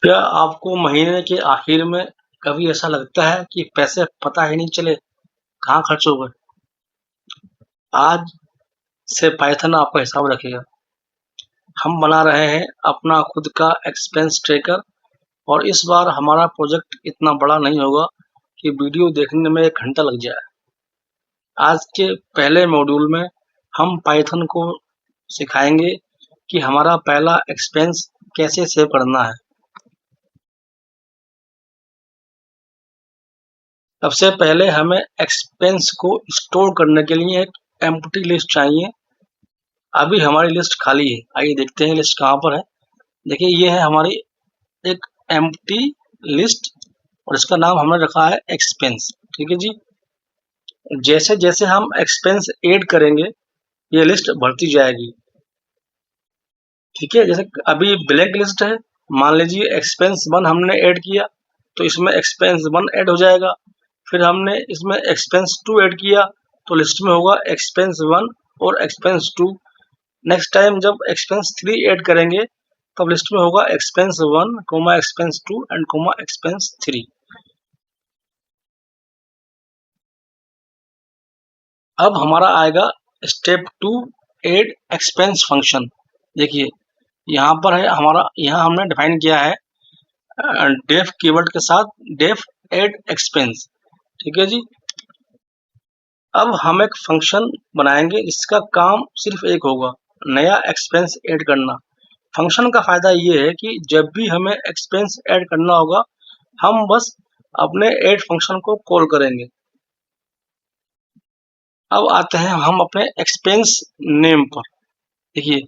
क्या आपको महीने के आखिर में कभी ऐसा लगता है कि पैसे पता ही नहीं चले कहाँ खर्च हो गए? आज से पाइथन आपका हिसाब रखेगा। हम बना रहे हैं अपना खुद का एक्सपेंस ट्रैकर और इस बार हमारा प्रोजेक्ट इतना बड़ा नहीं होगा कि वीडियो देखने में 1 घंटा लग जाए। आज के पहले मॉड्यूल में हम पाइथन को सिखाएंगे कि हमारा पहला एक्सपेंस कैसे सेव करना है। सबसे पहले हमें एक्सपेंस को स्टोर करने के लिए एक एम्प्टी लिस्ट चाहिए। अभी हमारी लिस्ट खाली है। आइए देखते हैं लिस्ट कहाँ पर है। देखिए ये है हमारी एक एम्प्टी लिस्ट और इसका नाम हमने रखा है एक्सपेंस। ठीक है जी। जैसे जैसे हम एक्सपेंस ऐड करेंगे ये लिस्ट बढ़ती जाएगी। ठीक है, जैसे अभी ब्लैक लिस्ट है, मान लीजिए एक्सपेंस 1 हमने ऐड किया तो इसमें एक्सपेंस 1 ऐड हो जाएगा। फिर हमने इसमें एक्सपेंस 2 ऐड किया तो लिस्ट में होगा एक्सपेंस 1 और एक्सपेंस 2। नेक्स्ट टाइम जब एक्सपेंस 3 ऐड करेंगे तब लिस्ट में होगा expense 1 comma expense 2 and comma expense 3। अब हमारा आएगा स्टेप 2 ऐड एक्सपेंस फंक्शन। देखिए यहाँ पर है हमारा, यहाँ हमने डिफाइन किया है डेफ कीवर्ड के साथ डेफ ऐड एक्सपेंस। ठीक है जी। अब हम एक फंक्शन बनाएंगे जिसका काम सिर्फ एक होगा, नया एक्सपेंस ऐड करना। फंक्शन का फायदा ये है कि जब भी हमें एक्सपेंस ऐड करना होगा हम बस अपने ऐड फंक्शन को कॉल करेंगे। अब आते हैं हम अपने एक्सपेंस नेम पर। देखिए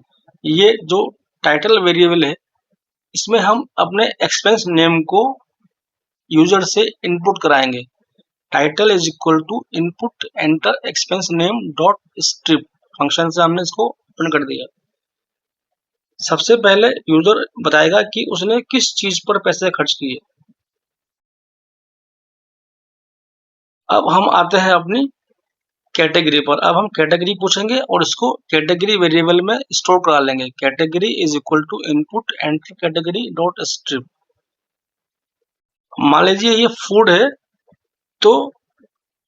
ये जो टाइटल वेरिएबल है इसमें हम अपने एक्सपेंस नेम को यूजर से इनपुट कराएंगे। Title is equal to input enter expense name dot strip function से हमने इसको ओपन कर दिया। सबसे पहले यूजर बताएगा कि उसने किस चीज पर पैसे खर्च किए। अब हम आते हैं अपनी कैटेगरी पर। अब हम कैटेगरी पूछेंगे और इसको कैटेगरी वेरिएबल में स्टोर करा लेंगे। Category is equal to input enter category dot strip. मान लीजिए ये फूड है तो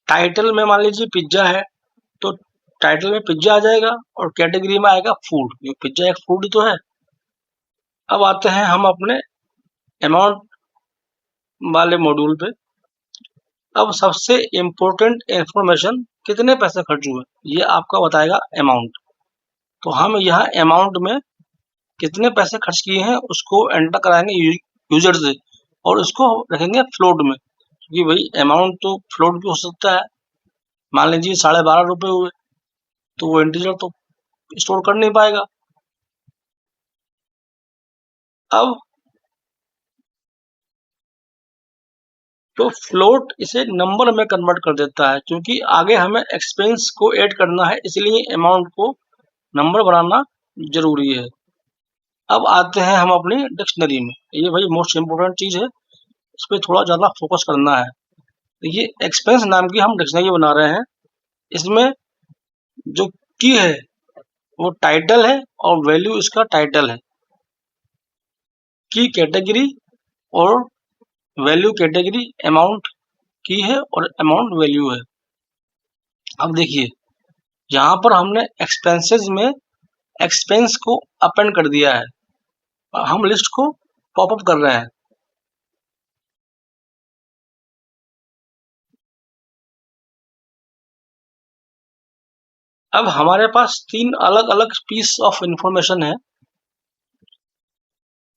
टाइटल में मान लीजिए पिज्जा है तो टाइटल में पिज्जा आ जाएगा और कैटेगरी में आएगा फूड। ये पिज्जा एक फूड तो है। अब आते हैं हम अपने अमाउंट वाले मॉड्यूल पे। अब सबसे इम्पोर्टेंट इंफॉर्मेशन कितने पैसे खर्च हुए ये आपका बताएगा अमाउंट। तो हम यहाँ अमाउंट में कितने पैसे खर्च किए हैं उसको एंटर कराएंगे यूजर से और उसको रखेंगे फ्लोट में, क्योंकि भाई अमाउंट तो फ्लोट भी हो सकता है। मान लीजिए 12.5 रुपए हुए तो वो इंटीजर तो स्टोर कर नहीं पाएगा। अब तो फ्लोट इसे नंबर में कन्वर्ट कर देता है, क्योंकि आगे हमें एक्सपेंस को ऐड करना है इसलिए अमाउंट को नंबर बनाना जरूरी है। अब आते हैं हम अपनी डिक्शनरी में। ये भाई मोस्ट इम्पोर्टेंट चीज है, इस पर थोड़ा ज्यादा फोकस करना है। ये एक्सपेंस नाम की हम डिक्शनरी बना रहे हैं। इसमें जो की है वो टाइटल है और वैल्यू इसका टाइटल है। की कैटेगरी और वैल्यू कैटेगरी अमाउंट की है और अमाउंट वैल्यू है। अब देखिए यहाँ पर हमने एक्सपेंसेस में एक्सपेंस को अपेंड कर दिया है। हम लिस्ट को पॉपअप कर रहे हैं। अब हमारे पास 3 अलग अलग पीस ऑफ इंफॉर्मेशन है,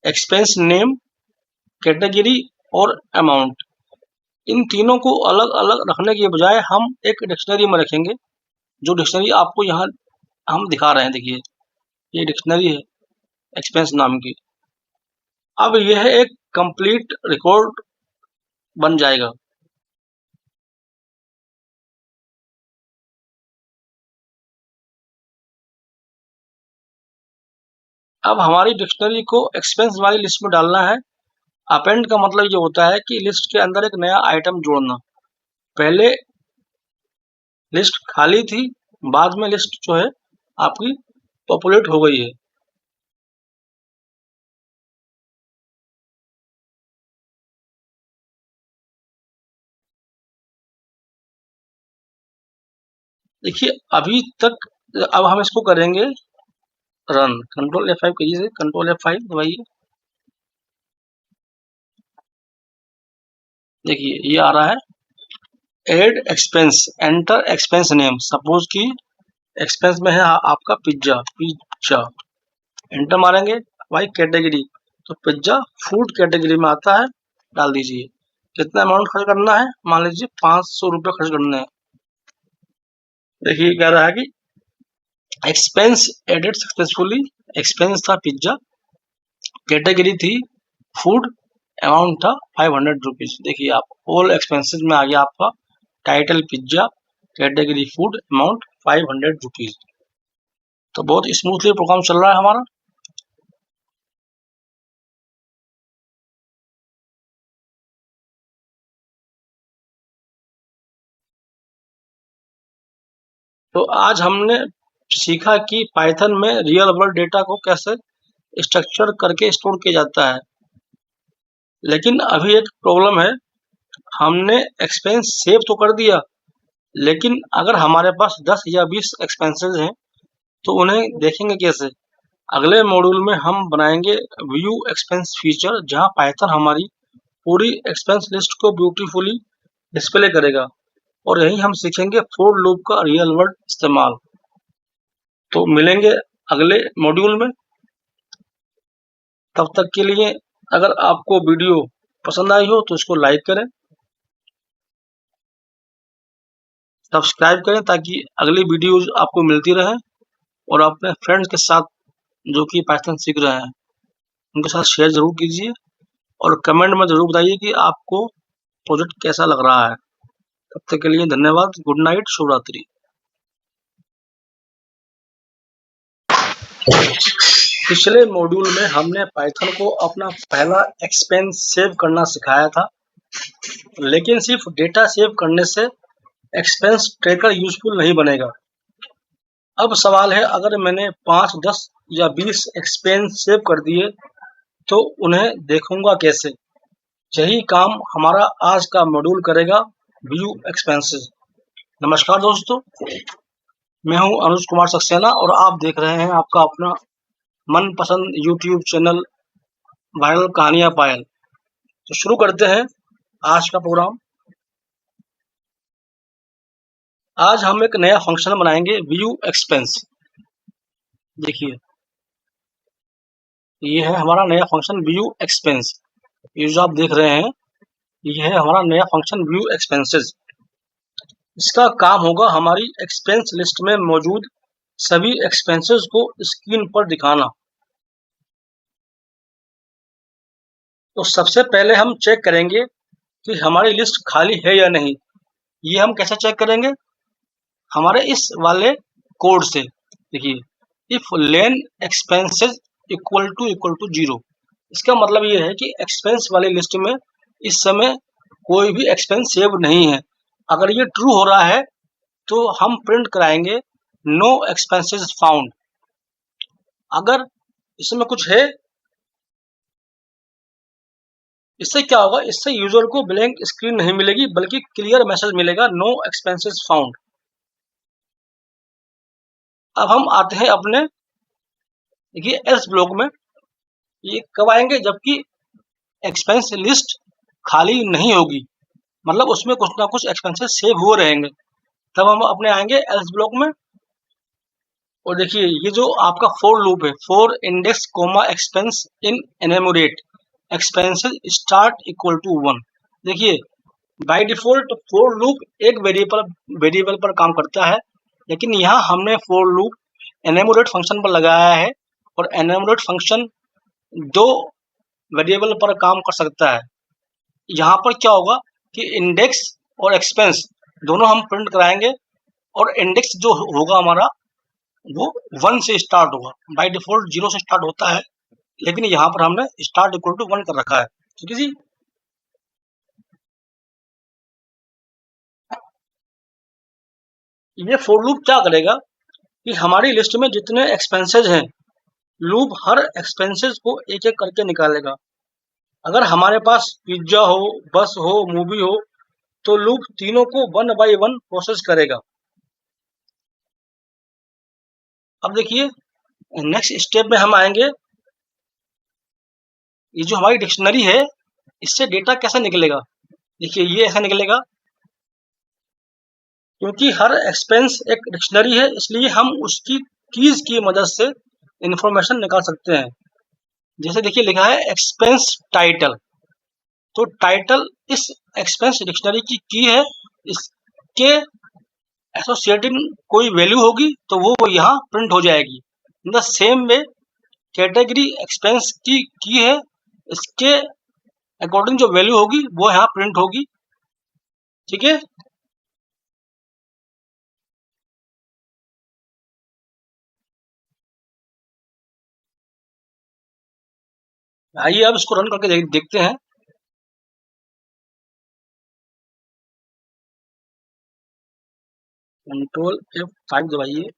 एक्सपेंस नेम, कैटेगरी और अमाउंट। इन तीनों को अलग अलग रखने के बजाय हम एक डिक्शनरी में रखेंगे, जो डिक्शनरी आपको यहाँ हम दिखा रहे हैं। देखिए ये डिक्शनरी है एक्सपेंस नाम की। अब यह एक कंप्लीट रिकॉर्ड बन जाएगा। अब हमारी डिक्शनरी को एक्सपेंस वाली लिस्ट में डालना है। अपेंड का मतलब ये होता है कि लिस्ट के अंदर एक नया आइटम जोड़ना। पहले लिस्ट खाली थी, बाद में लिस्ट जो है आपकी पॉपुलेट हो गई है। देखिए अभी तक, अब हम इसको करेंगे रन। कंट्रोल F5 कीजिए, कंट्रोल F5 दबाइए। देखिए ये आ रहा है add expense, enter expense name. Suppose कि एक्सपेंस में है आपका पिज्जा, पिज्जा एंटर मारेंगे। भाई कैटेगरी, तो पिज्जा फूड कैटेगरी में आता है, डाल दीजिए। कितना अमाउंट खर्च करना है, मान लीजिए 500 रुपये खर्च करने हैं। देखिए कह रहा है कि एक्सपेंस एडेड सक्सेसफुली। एक्सपेंस था पिज्जा, कैटेगरी थी फूड, अमाउंट था 500 रुपीज। देखिए आप ऑल एक्सपेंसेस में आ गया आपका title pizza, category food, amount 500 rupees. तो बहुत स्मूथली प्रोग्राम चल रहा है हमारा। तो आज हमने सीखा कि पाइथन में रियल वर्ल्ड डेटा को कैसे स्ट्रक्चर करके स्टोर किया जाता है। लेकिन अभी एक प्रॉब्लम है, हमने एक्सपेंस सेव तो कर दिया, लेकिन अगर हमारे पास 10 या 20 एक्सपेंसेस हैं तो उन्हें देखेंगे कैसे। अगले मॉड्यूल में हम बनाएंगे व्यू एक्सपेंस फीचर, जहां पाइथन हमारी पूरी एक्सपेंस लिस्ट को ब्यूटीफुली डिस्प्ले करेगा, और यही हम सीखेंगे फॉर लूप का रियल वर्ल्ड इस्तेमाल। तो मिलेंगे अगले मॉड्यूल में। तब तक के लिए अगर आपको वीडियो पसंद आई हो तो इसको लाइक करें, सब्सक्राइब करें, ताकि अगली वीडियोज आपको मिलती रहे। और अपने फ्रेंड्स के साथ जो कि पाइथन सीख रहे हैं उनके साथ शेयर जरूर कीजिए, और कमेंट में जरूर बताइए कि आपको प्रोजेक्ट कैसा लग रहा है। तब तक के लिए धन्यवाद, गुड नाइट, शुभ रात्रि। पिछले मॉड्यूल में हमने पाइथन को अपना पहला एक्सपेंस सेव करना सिखाया था, लेकिन सिर्फ डेटा सेव करने से एक्सपेंस ट्रैकर यूजफुल नहीं बनेगा। अब सवाल है, अगर मैंने 5, 10 या 20 एक्सपेंस सेव कर दिए तो उन्हें देखूंगा कैसे। यही काम हमारा आज का मॉड्यूल करेगा, व्यू एक्सपेंसेस। नमस्कार दोस्तों, मैं हूं अनुज कुमार सक्सेना और आप देख रहे हैं आपका अपना मनपसंद यूट्यूब चैनल वायरल कहानियां पायल। तो शुरू करते हैं आज का प्रोग्राम। आज हम एक नया फंक्शन बनाएंगे, व्यू एक्सपेंस। देखिए ये है हमारा नया फंक्शन व्यू एक्सपेंस। ये जो आप देख रहे हैं ये है हमारा नया फंक्शन व्यू एक्सपेंसेस। इसका काम होगा हमारी एक्सपेंस लिस्ट में मौजूद सभी एक्सपेंसेस को स्क्रीन पर दिखाना। तो सबसे पहले हम चेक करेंगे कि हमारी लिस्ट खाली है या नहीं। ये हम कैसे चेक करेंगे, हमारे इस वाले कोड से। देखिए if len expenses equal to 0, इसका मतलब ये है कि एक्सपेंस वाली लिस्ट में इस समय कोई भी एक्सपेंस सेव नहीं है। अगर ये ट्रू हो रहा है तो हम प्रिंट कराएंगे नो एक्सपेंसेस फाउंड। अगर इसमें कुछ है, इससे क्या होगा, इससे यूजर को ब्लैंक स्क्रीन नहीं मिलेगी बल्कि क्लियर मैसेज मिलेगा, नो एक्सपेंसेस फाउंड। अब हम आते हैं अपने, देखिए एल्स ब्लॉक में। ये कब आएंगे, जबकि एक्सपेंस लिस्ट खाली नहीं होगी, मतलब उसमें कुछ ना कुछ एक्सपेंसेस सेव हुए रहेंगे, तब हम अपने आएंगे एल्स ब्लॉक में। और देखिए ये जो आपका फॉर लूप है, for index comma expense in enumerate expenses start equal to 1। देखिए बाय डिफॉल्ट फॉर लूप एक वेरिएबल पर काम करता है, लेकिन यहाँ हमने फॉर लूप एनेमोरेट फंक्शन पर लगाया है, और एनेमोरेट फंक्शन 2 वेरिएबल पर काम कर सकता है। यहाँ पर क्या होगा कि इंडेक्स और एक्सपेंस दोनों हम प्रिंट कराएंगे, और इंडेक्स जो होगा हमारा वो 1 से स्टार्ट होगा। बाय डिफॉल्ट 0 से स्टार्ट होता है, लेकिन यहाँ पर हमने स्टार्ट इक्वल टू 1 कर रखा है। ठीक है जी। ये फॉर लूप क्या करेगा कि हमारी लिस्ट में जितने एक्सपेंसेस हैं, लूप हर एक्सपेंसेस को एक एक करके निकालेगा। अगर हमारे पास पिज्जा हो, बस हो, मूवी हो, तो लूप तीनों को 1 बाय 1 प्रोसेस करेगा। अब देखिए नेक्स्ट स्टेप में हम आएंगे, ये जो हमारी डिक्शनरी है इससे डेटा कैसा निकलेगा। देखिए ये ऐसा निकलेगा, क्योंकि हर एक्सपेंस एक डिक्शनरी है इसलिए हम उसकी कीज की मदद से इंफॉर्मेशन निकाल सकते हैं। जैसे देखिए लिखा है एक्सपेंस टाइटल, तो टाइटल इस एक्सपेंस डिक्शनरी की है, इसके एसोसिएटिंग कोई वैल्यू होगी तो वो यहाँ प्रिंट हो जाएगी। In the same way category expense की है, इसके अकॉर्डिंग जो वैल्यू होगी वो यहाँ प्रिंट होगी। ठीक है, आइए अब इसको रन करके देखते हैं। कंट्रोल F5 दबाइए।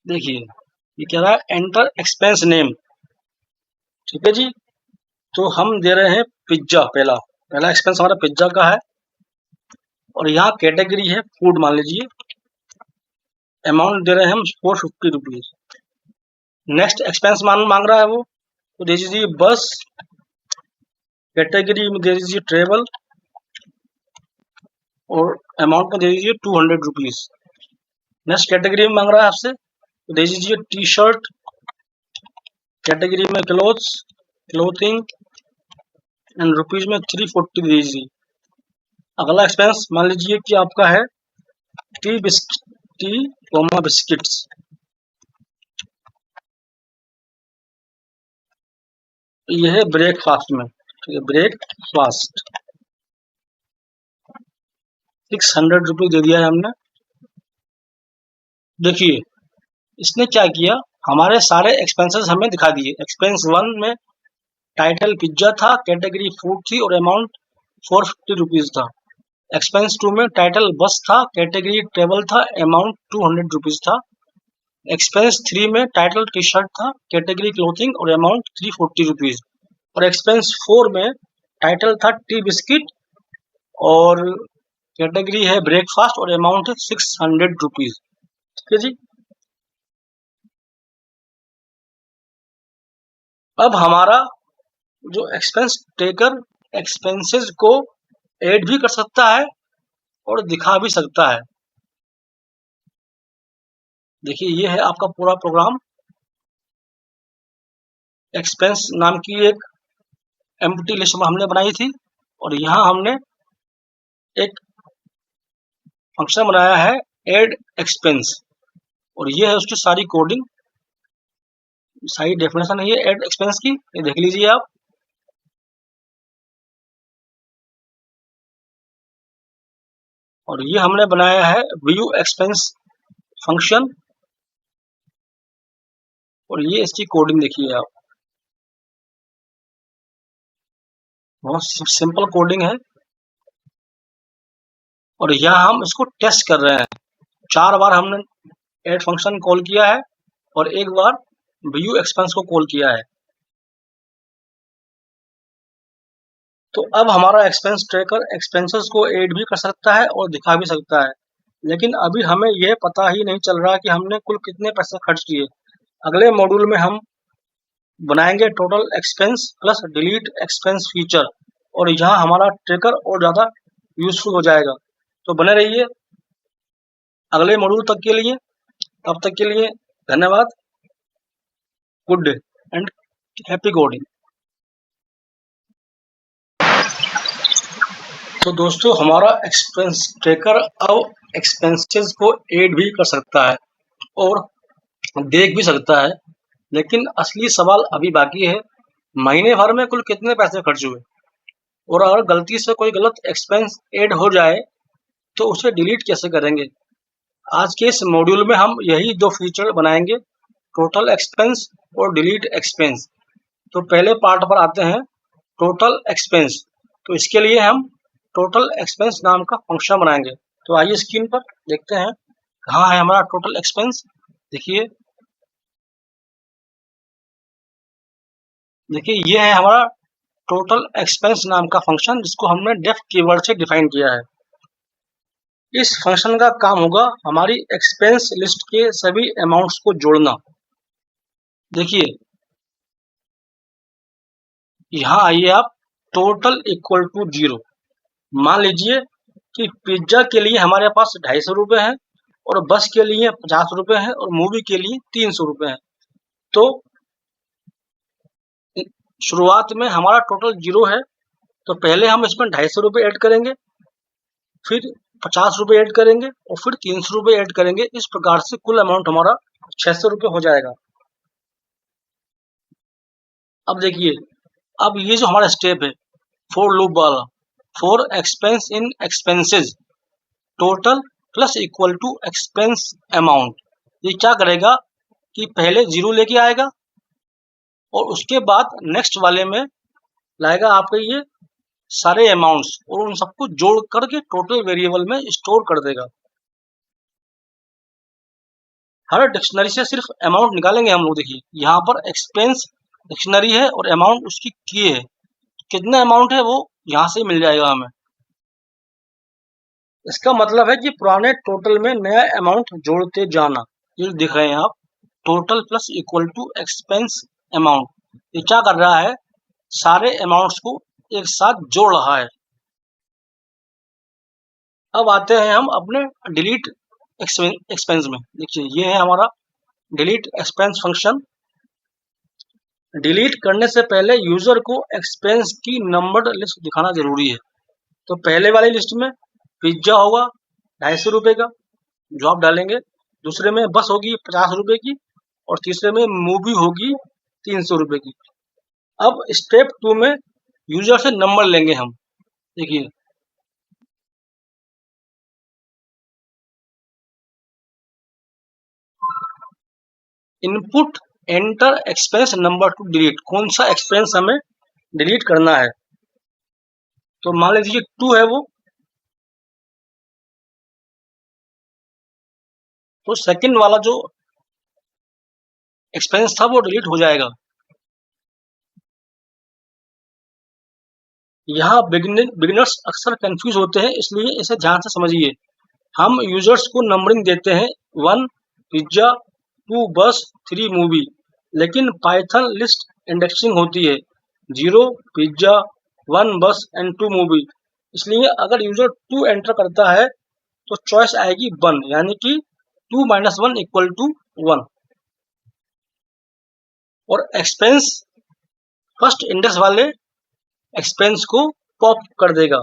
देखिए ये कह रहा है एंटर एक्सपेंस नेम। ठीक है जी, तो हम दे रहे हैं पिज्जा, पहला एक्सपेंस हमारा पिज्जा का है, और यहाँ कैटेगरी है फूड मान लीजिए। अमाउंट दे रहे हैं हम 450 रुपीज। नेक्स्ट एक्सपेंस मांग रहा है वो, तो दे दीजिए बस। कैटेगरी में दे दीजिए ट्रेवल, और अमाउंट में दे दीजिए 200 रुपीज। नेक्स्ट कैटेगरी में मांग रहा है आपसे, तो दे दीजिए टी शर्ट। कैटेगरी में क्लोथिंग एंड रुपीज में 340 दे दीजिए। अगला एक्सपेंस मान लीजिए कि आपका है टी बिस्किट्स। यह है ब्रेकफास्ट में, ठीक है, ब्रेकफास्ट 600 रुपीज दे दिया है हमने। देखिए इसने क्या किया, हमारे सारे एक्सपेंसेस हमें दिखा दिए। एक्सपेंस 1 में टाइटल पिज्जा था, कैटेगरी फूड थी और अमाउंट 450 रुपीज था। एक्सपेंस 2 में टाइटल बस था, कैटेगरी ट्रेवल था, अमाउंट 200 रुपीज था। एक्सपेंस 3 में टाइटल टी शर्ट था, कैटेगरी क्लोथिंग और अमाउंट 340 रुपीज। और एक्सपेंस 4 में टाइटल था टी बिस्किट और कैटेगरी है ब्रेकफास्ट और अमाउंट है 600 रुपीज। ठीक है जी, अब हमारा जो एक्सपेंस टेकर एक्सपेंसेस को ऐड भी कर सकता है और दिखा भी सकता है। देखिए ये है आपका पूरा प्रोग्राम। एक्सपेंस नाम की एक एम्प्टी लिस्ट हमने बनाई थी, और यहाँ हमने एक फंक्शन बनाया है ऐड एक्सपेंस, और ये है उसकी सारी कोडिंग, सारी डेफिनेशन है ये ऐड एक्सपेंस की, ये देख लीजिए आप। और ये हमने बनाया है व्यू एक्सपेंस फंक्शन, और ये इसकी कोडिंग देखिए आप, बहुत सिंपल कोडिंग है। और यहाँ हम इसको टेस्ट कर रहे हैं। 4 बार हमने ऐड फंक्शन कॉल किया है और एक बार व्यू एक्सपेंस को कॉल किया है। तो अब हमारा एक्सपेंस ट्रैकर एक्सपेंसेस को ऐड भी कर सकता है और दिखा भी सकता है, लेकिन अभी हमें यह पता ही नहीं चल रहा कि हमने कुल कितने पैसे खर्च किए। अगले मॉड्यूल में हम बनाएंगे total expense plus delete expense feature, और यहाँ हमारा ट्रैकर और ज़्यादा यूजफुल हो जाएगा। तो बने रहिए अगले मॉड्यूल तक के लिए। तब तक के लिए धन्यवाद। Good day and happy coding. तो दोस्तों हमारा एक्सपेंस ट्रैकर अब एक्सपेंसेस को ऐड भी कर सकता है और देख भी सकता है, लेकिन असली सवाल अभी बाकी है, महीने भर में कुल कितने पैसे खर्च हुए। और अगर गलती से कोई गलत एक्सपेंस ऐड हो जाए तो उसे डिलीट कैसे करेंगे। आज के इस मॉड्यूल में हम यही 2 फीचर बनाएंगे, टोटल एक्सपेंस और डिलीट एक्सपेंस। तो पहले पार्ट पर आते हैं, टोटल एक्सपेंस। तो इसके लिए हम टोटल एक्सपेंस नाम का फंक्शन बनाएंगे। तो आइए स्क्रीन पर देखते हैं कहाँ है हमारा टोटल एक्सपेंस। देखिए ये है हमारा टोटल एक्सपेंस नाम का फंक्शन, जिसको हमने डेफ कीवर्ड से डिफाइन किया है। इस फंक्शन का काम होगा हमारी एक्सपेंस लिस्ट के सभी अमाउंट्स को जोड़ना। देखिए यहाँ आइए आप, टोटल इक्वल टू 0। मान लीजिए कि पिज्जा के लिए हमारे पास 250 है और बस के लिए 50 है और मूवी के लिए 300 है। तो शुरुआत में हमारा टोटल 0 है, तो पहले हम इसमें 250 ऐड करेंगे, फिर 50 ऐड करेंगे और फिर 300 ऐड करेंगे। इस प्रकार से कुल अमाउंट हमारा 600 हो जाएगा। अब देखिए, अब ये जो हमारा स्टेप है फॉर लूप वाला, for expense in expenses total plus equal to expense amount, ये क्या करेगा कि पहले 0 लेके आएगा और उसके बाद नेक्स्ट वाले में लाएगा आपके ये सारे अमाउंट्स और उन सबको जोड़ करके टोटल वेरिएबल में स्टोर कर देगा। हर डिक्शनरी से सिर्फ अमाउंट निकालेंगे हम लोग। देखिए यहाँ पर एक्सपेंस डिक्शनरी है और अमाउंट उसकी की है, कितना अमाउंट है वो यहाँ से मिल जाएगा हमें। इसका मतलब है कि पुराने टोटल में नया अमाउंट जोड़ते जाना। ये दिख रहे हैं आप, total plus equal to expense amount, ये क्या कर रहा है, सारे अमाउंट्स को एक साथ जोड़ रहा है। अब आते हैं हम अपने डिलीट एक्सपेंस में। देखिए ये है हमारा डिलीट एक्सपेंस फंक्शन। डिलीट करने से पहले यूजर को एक्सपेंस की नंबर्ड लिस्ट दिखाना जरूरी है। तो पहले वाली लिस्ट में पिज्जा होगा 250 का जो आप डालेंगे, दूसरे में बस होगी 50 की और तीसरे में मूवी होगी 300 की। अब स्टेप 2 में यूजर से नंबर लेंगे हम। देखिए input enter expense number two delete, कौन सा एक्सपेंस हमें डिलीट करना है। तो मान लीजिए 2 है वो, तो सेकंड वाला जो एक्सपेंस था वो डिलीट हो जाएगा। यहाँ बिगिनर्स अक्सर कंफ्यूज होते हैं, इसलिए इसे ध्यान से समझिए। हम यूजर्स को नंबरिंग देते हैं 1 पिज्जा, 2 बस, 3 मूवी, लेकिन पाइथन लिस्ट इंडेक्सिंग होती है 0 पिज्जा, 1 बस एंड 2 मूवी। इसलिए अगर यूजर 2 एंटर करता है तो चॉइस आएगी 1, यानी कि 2 - 1 = 1। और एक्सपेंस फर्स्ट इंडेक्स वाले एक्सपेंस को पॉप कर देगा।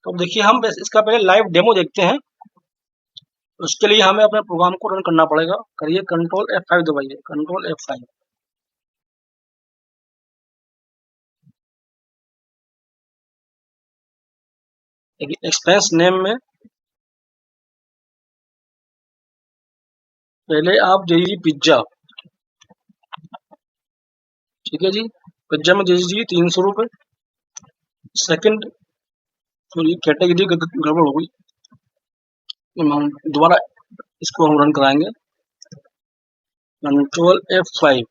तो अब देखिए हम इसका पहले लाइव डेमो देखते हैं। उसके लिए हमें अपने प्रोग्राम को रन करना पड़ेगा। करिए कंट्रोल F5 दबाइए, कंट्रोल F5। एक्सपेंस नेम में पहले आप दे दीजिए पिज्जा, ठीक है जी। पिज्जा में दे दीजिए 300 रुपये। सेकंड सॉरी कैटेगरी गड़बड़ हो गई, दोबारा इसको हम रन कराएंगे। Control F5।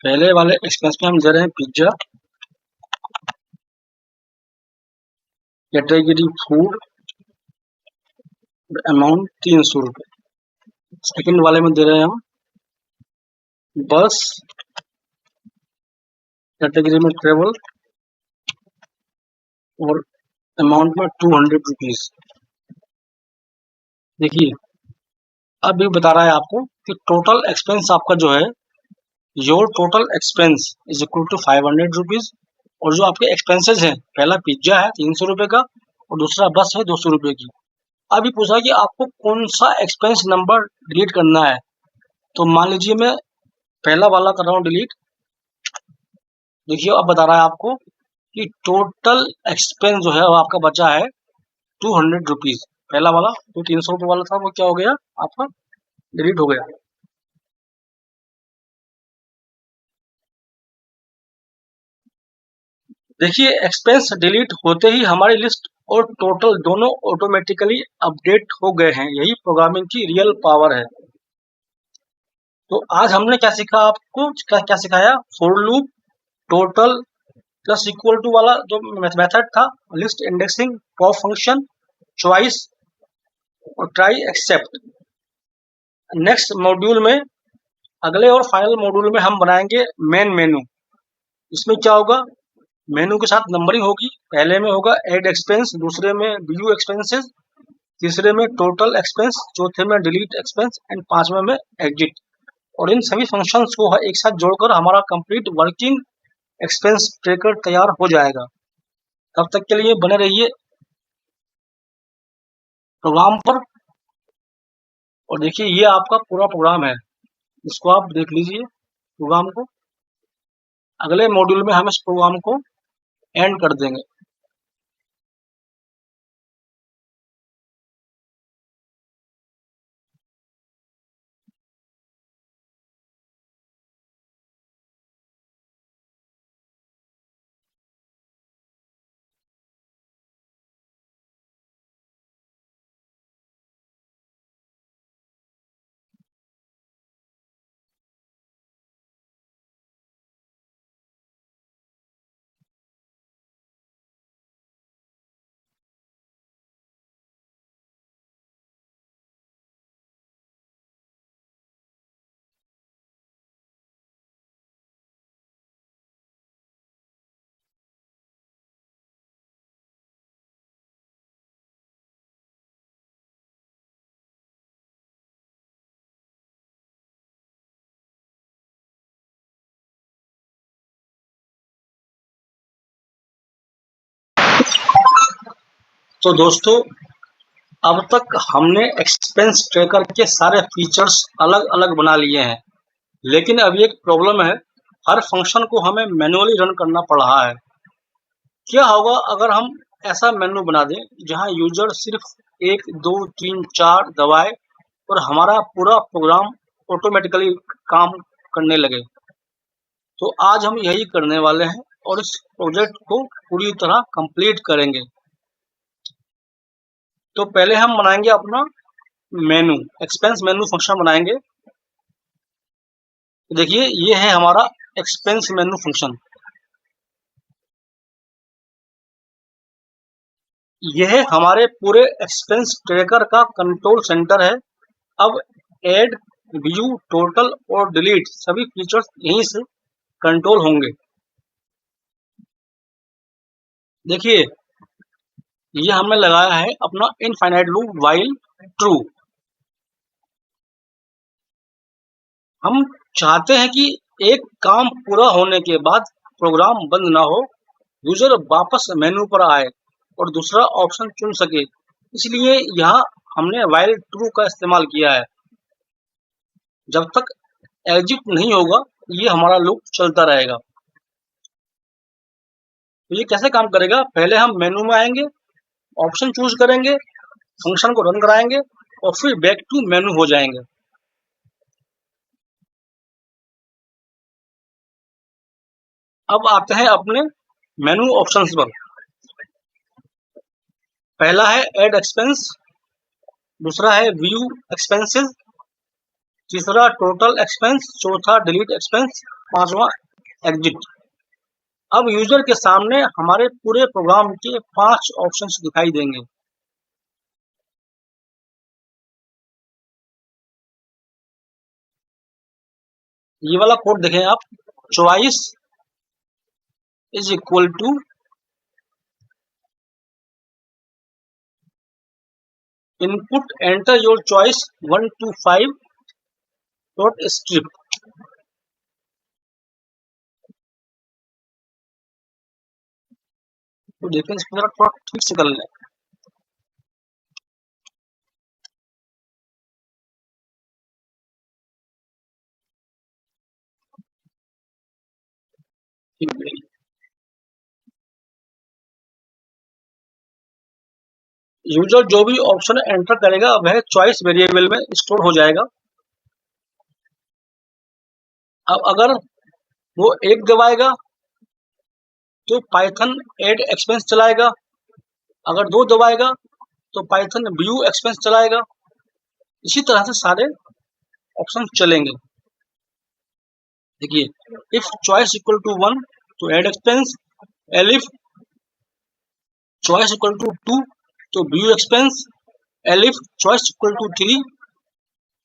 पहले वाले एक्सपेंस में हम दे रहे हैं पिज्जा, कैटेगरी फूड, अमाउंट 300 रुपये। सेकंड वाले में दे रहे हैं हम बस, कैटेगरी में ट्रेवल और अमाउंट में 200 रुपीज। देखिए अब ये बता रहा है आपको कि टोटल एक्सपेंस आपका जो है, your total expense is equal to 500 rupees. और जो आपके एक्सपेंसेस हैं, पहला पिज्जा है 300 रुपये का और दूसरा बस है 200 रुपये की। अभी पूछा कि आपको कौन सा एक्सपेंस नंबर डिलीट करना है। तो मान लीजिए मैं पहला वाला कर रहा हूँ डिलीट। देखिए अब बता रहा है आपको कि टोटल एक्सपेंस जो है वो आपका बचा है 200 रुपीज। पहला वाला जो 300 रुपये वाला था वो क्या हो गया, आपका डिलीट हो गया। देखिए एक्सपेंस डिलीट होते ही हमारी लिस्ट और टोटल दोनों ऑटोमेटिकली अपडेट हो गए हैं। यही प्रोग्रामिंग की रियल पावर है। तो आज हमने क्या सीखा, आपको क्या क्या सिखाया, for loop, total plus equal to वाला जो मेथड था, list indexing, pop function, choice और ट्राई एक्सेप्ट। नेक्स्ट मॉड्यूल में, अगले और फाइनल मॉड्यूल में हम बनाएंगे मेन मेनू। इसमें क्या होगा, मेनू के साथ नंबरिंग होगी। पहले में होगा ऐड एक्सपेंस, दूसरे में व्यू एक्सपेंसेस, तीसरे में टोटल एक्सपेंस, चौथे में डिलीट एक्सपेंस एंड पांचवें में एग्जिट। और इन सभी फंक्शंस को एक साथ जोड़कर हमारा कंप्लीट वर्किंग एक्सपेंस ट्रैकर तैयार हो जाएगा। तब तक के लिए बने रहिए प्रोग्राम पर और देखिए ये आपका पूरा प्रोग्राम है, इसको आप देख लीजिए प्रोग्राम को। अगले मॉड्यूल में हम इस प्रोग्राम को एंड कर देंगे। तो दोस्तों, अब तक हमने एक्सपेंस ट्रैकर के सारे फीचर्स अलग अलग बना लिए हैं, लेकिन अभी एक प्रॉब्लम है, हर फंक्शन को हमें मैनुअली रन करना पड़ रहा है। क्या होगा अगर हम ऐसा मेनू बना दें जहां यूजर सिर्फ 1 2 3 4 दबाए और हमारा पूरा प्रोग्राम ऑटोमेटिकली काम करने लगे। तो आज हम यही करने वाले हैं और इस प्रोजेक्ट को पूरी तरह कंप्लीट करेंगे। तो पहले हम बनाएंगे अपना मेनू, एक्सपेंस मेनू फंक्शन बनाएंगे। तो देखिए ये है हमारा एक्सपेंस मेनू फंक्शन। यह हमारे पूरे एक्सपेंस ट्रैकर का कंट्रोल सेंटर है। अब ऐड, व्यू, टोटल और डिलीट सभी फीचर्स यहीं से कंट्रोल होंगे। देखिए ये हमने लगाया है अपना इनफाइनाइट लूप व्हाइल ट्रू। हम चाहते हैं कि एक काम पूरा होने के बाद प्रोग्राम बंद ना हो, यूजर वापस मेनू पर आए और दूसरा ऑप्शन चुन सके। इसलिए यहाँ हमने व्हाइल ट्रू का इस्तेमाल किया है। जब तक एग्जिट नहीं होगा ये हमारा लूप चलता रहेगा। तो ये कैसे काम करेगा, पहले हम मेनू में आएंगे, ऑप्शन चूज करेंगे, फंक्शन को रन कराएंगे और फिर बैक टू मेनू हो जाएंगे। अब आते हैं अपने मेनू ऑप्शंस पर। पहला है ऐड एक्सपेंस, दूसरा है व्यू एक्सपेंसेस, तीसरा टोटल एक्सपेंस, चौथा डिलीट एक्सपेंस, पांचवा एग्जिट। अब यूजर के सामने हमारे पूरे प्रोग्राम के 5 ऑप्शंस दिखाई देंगे। ये वाला कोड देखें आप, choice is equal to input enter your choice 1 to 5 dot strip. तो देखें इसको जरा थोड़ा ठीक से कर लें। यूजर जो भी ऑप्शन एंटर करेगा वह चॉइस वेरिएबल में स्टोर हो जाएगा। अब अगर वो 1 दबाएगा तो पाइथन ऐड एक्सपेंस चलाएगा, अगर 2 दबाएगा तो पाइथन व्यू एक्सपेंस चलाएगा। इसी तरह से सारे ऑप्शन चलेंगे। देखिए इफ चॉइस इक्वल टू 1 तो add expense, elif choice equal to 2 तो view expense, elif choice equal to 3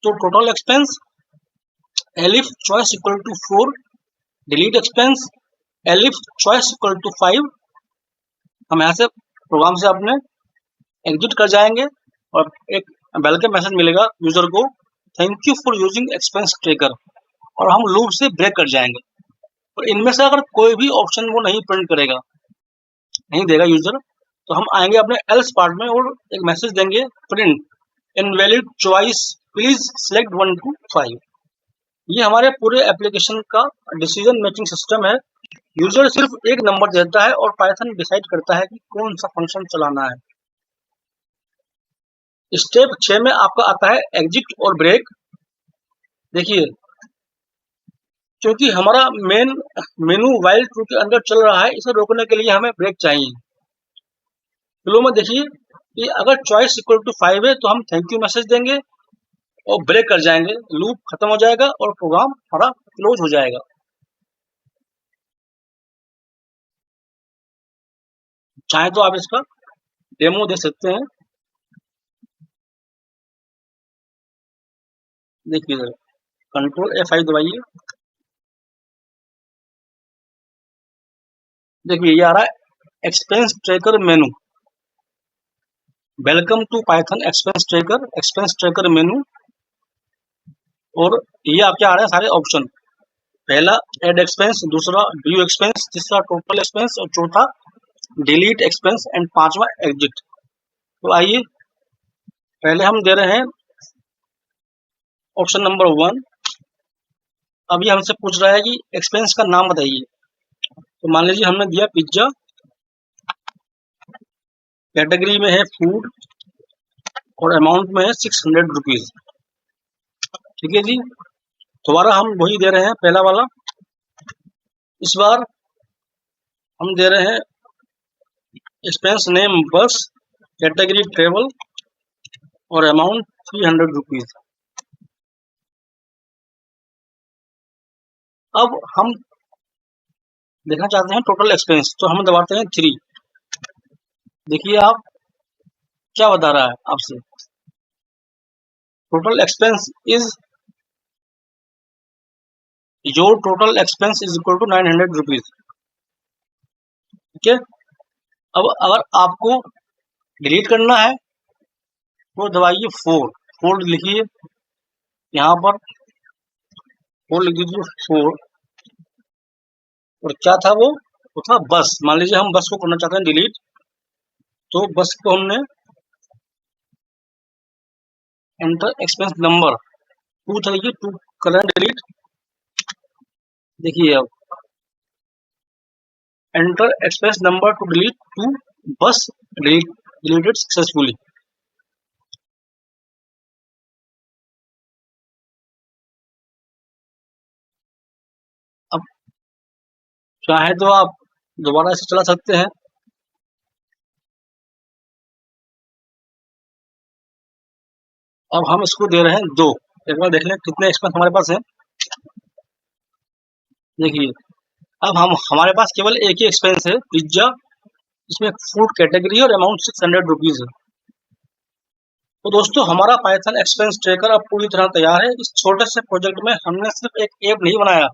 तो total expense, elif choice equal to 4 delete expense, elif choice equal to 5। हम यहाँ से प्रोग्राम से अपने एग्जिट कर जाएंगे और एक वेलकम मैसेज मिलेगा यूजर को, thank you for using expense tracker, और हम लूप से ब्रेक कर जाएंगे। और इनमें से अगर कोई भी ऑप्शन वो नहीं प्रिंट करेगा, नहीं देगा यूजर, तो हम आएंगे अपने एल्स पार्ट में और एक मैसेज देंगे print invalid choice please select 1 to 5। ये हमारे पूरे एप्लीकेशन का डिसीजन मेकिंग सिस्टम है। यूजर सिर्फ एक नंबर देता है और पाइथन डिसाइड करता है कि कौन सा फंक्शन चलाना है। स्टेप 6 में आपका आता है एग्जिट और ब्रेक। देखिए क्योंकि हमारा मेन मेनू वाइल ट्रू के अंदर चल रहा है, इसे रोकने के लिए हमें ब्रेक चाहिए। फ्लो में देखिए कि अगर चॉइस इक्वल टू 5 है तो हम थैंक यू मैसेज देंगे और ब्रेक कर जाएंगे, लूप खत्म हो जाएगा और प्रोग्राम हमारा क्लोज हो जाएगा। चाहे तो आप इसका डेमो दे सकते हैं। देखिए जरा, कंट्रोल F5 दबाइए। देखिए ये आ रहा है expense tracker menu, welcome to Python expense tracker menu. और ये आपके आ रहे हैं सारे ऑप्शन, पहला एड एक्सपेंस, दूसरा व्यू एक्सपेंस, तीसरा टोटल एक्सपेंस और चौथा डिलीट एक्सपेंस एंड पांचवा एग्जिट। तो आइए पहले हम दे रहे हैं ऑप्शन नंबर 1। अभी हमसे पूछ रहा है कि एक्सपेंस का नाम बताइए, तो मान लीजिए हमने दिया पिज्जा, कैटेगरी में है फूड और अमाउंट में है 600 रुपीज। ठीक है जी, दोबारा हम वही दे रहे हैं पहला वाला। इस बार हम दे रहे हैं एक्सपेंस नेम बस, कैटेगरी ट्रेवल और अमाउंट 300 रुपीज। अब हम देखना चाहते हैं टोटल एक्सपेंस, तो हम दबाते हैं 3। देखिए आप क्या बता रहा है आपसे, total expense is your total expense is equal to 900 rupees. ठीक है, अब अगर आपको डिलीट करना है तो दबाइए 4, 4 लिखिए यहाँ पर, 4 लिख दीजिए 4। और क्या था वो था बस। मान लीजिए हम बस को करना चाहते हैं डिलीट, तो बस को हमने एंटर एक्सपेंस नंबर 2 था, लिखिए 2 करंट डिलीट। देखिए अब enter expense number two delete 2 बस डिलीटेड सक्सेसफुली। अब चाहे तो आप दोबारा इसे चला सकते हैं। अब हम इसको दे रहे हैं 2। एक बार देख लें कितने एक्सपेंस हमारे पास है। देखिए अब हम हमारे पास केवल एक ही एक्सपेंस है पिज्जा, इसमें फूड कैटेगरी और अमाउंट 600 रुपीज है। तो दोस्तों हमारा पाइथन एक्सपेंस ट्रैकर अब पूरी तरह तैयार है। इस छोटे से प्रोजेक्ट में हमने सिर्फ एक ऐप नहीं बनाया,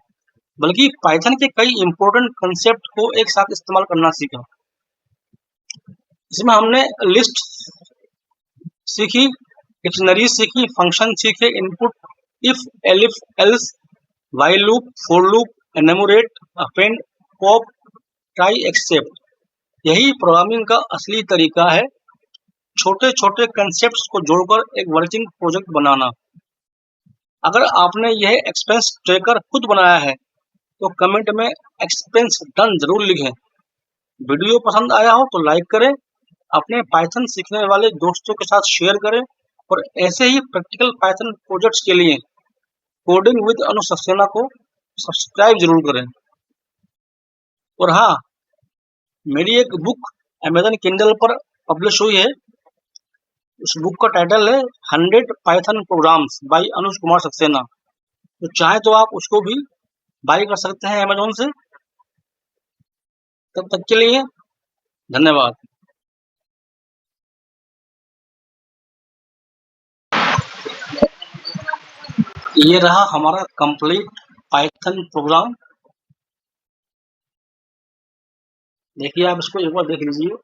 बल्कि पाइथन के कई इंपॉर्टेंट कंसेप्ट को एक साथ इस्तेमाल करना सीखा। इसमें हमने लिस्ट सीखी, डिक्शनरी सीखी, फंक्शन सीखे, input, if, elif, else, while loop, for loop, enumerate, append, pop, try, except. यही प्रोग्रामिंग का असली तरीका है, छोटे छोटे कंसेप्ट्स को जोड़कर एक वर्किंग प्रोजेक्ट बनाना। अगर आपने यह एक्सपेंस ट्रैकर खुद बनाया है तो कमेंट में एक्सपेंस डन जरूर लिखें। वीडियो पसंद आया हो तो लाइक करें, अपने पाइथन सीखने वाले दोस्तों के साथ शेयर करें और ऐसे ही प्रैक्टिकल पाइथन प्रोजेक्ट्स के लिए कोडिंग विद अनु सक्सेना को सब्सक्राइब जरूर करें। और हाँ, मेरी एक बुक अमेजन किंडल पर पब्लिश हुई है। उस बुक का टाइटल है 100 Python programmes bye Anuj Kumar Saxena. तो चाहे तो आप उसको भी बाय कर सकते हैं अमेज़न से। तब तक के लिए धन्यवाद। ये रहा हमारा कंप्लीट पाइथन प्रोग्राम। देखिए आप इसको एक बार देख लीजिए।